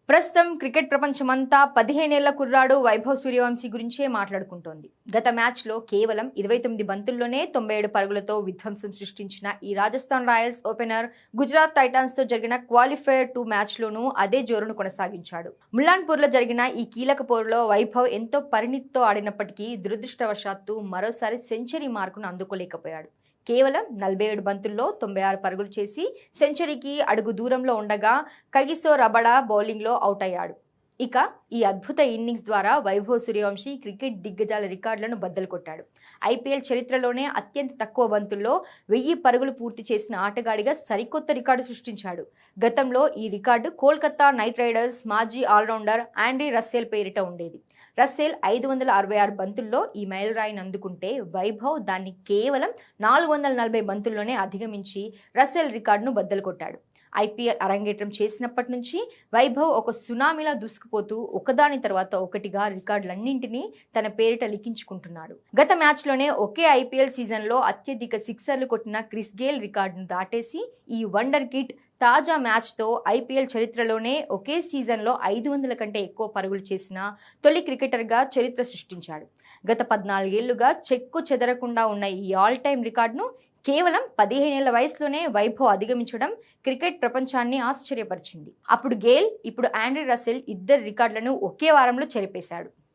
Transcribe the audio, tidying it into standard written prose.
ప్రస్తుతం క్రికెట్ ప్రపంచమంతా 15 ఏళ్ల కుర్రాడు వైభవ్ సూర్యవంశీ గురించే మాట్లాడుకుంటోంది. గత మ్యాచ్లో కేవలం 29 బంతుల్లోనే 97 పరుగులతో విధ్వంసం సృష్టించిన ఈ రాజస్థాన్ రాయల్స్ ఓపెనర్ గుజరాత్ టైటాన్స్తో జరిగిన క్వాలిఫైయర్ 2 మ్యాచ్లోనూ అదే జోరును కొనసాగించాడు. ముల్లాన్పూర్లో జరిగిన ఈ కీలక పోరులో వైభవ్ ఎంతో పరిణితితో ఆడినప్పటికీ దురదృష్టవశాత్తు మరోసారి సెంచరీ మార్కును అందుకోలేకపోయాడు. కేవలం 47 బంతుల్లో 96 పరుగులు చేసి సెంచరీకి అడుగు దూరంలో ఉండగా కగిసో రబడా బౌలింగ్లో అవుట్ అయ్యాడు. ఇక ఈ అద్భుత ఇన్నింగ్స్ ద్వారా వైభవ్ సూర్యవంశీ క్రికెట్ దిగ్గజాల రికార్డులను బద్దలు కొట్టాడు. ఐపీఎల్ చరిత్రలోనే అత్యంత తక్కువ బంతుల్లో 1000 పరుగులు పూర్తి చేసిన ఆటగాడిగా సరికొత్త రికార్డు సృష్టించాడు. గతంలో ఈ రికార్డు కోల్కతా నైట్ రైడర్స్ మాజీ ఆల్రౌండర్ ఆండ్రీ రస్సెల్ పేరిట ఉండేది. రస్సెల్ 566 బంతుల్లో ఈ మైలురాయిని అందుకుంటే వైభవ్ దాన్ని కేవలం 440 బంతుల్లోనే అధిగమించి రస్సెల్ రికార్డును బద్దలు కొట్టాడు. ఐపీఎల్ అరంగేట్రం చేసినప్పటి నుంచి వైభవ్ ఒక సునామీలా దూసుకుపోతూ ఒకదాని తర్వాత ఒకటిగా రికార్డులన్నింటినీ తన పేరిట లిఖించుకుంటున్నాడు. గత మ్యాచ్లోనే ఒకే ఐపీఎల్ సీజన్లో అత్యధిక సిక్సర్లు కొట్టిన క్రిస్ గేల్ రికార్డును దాటేసి ఈ వండర్ కిడ్ తాజా మ్యాచ్తో ఐపీఎల్ చరిత్రలోనే ఒకే సీజన్లో 500 కంటే ఎక్కువ పరుగులు చేసిన తొలి క్రికెటర్గా చరిత్ర సృష్టించాడు. గత 14 ఏళ్లుగా చెక్కు చెదరకుండా ఉన్న ఈ ఆల్ టైమ్ రికార్డును కేవలం 15 ఏళ్ల వయసులోనే వైభవ్ అధిగమించడం క్రికెట్ ప్రపంచాన్ని ఆశ్చర్యపరిచింది. అప్పుడు గేల్, ఇప్పుడు ఆండ్రీ రస్సెల్ ఇద్దరి రికార్డులను ఒకే వారంలో చెరిపేశాడు.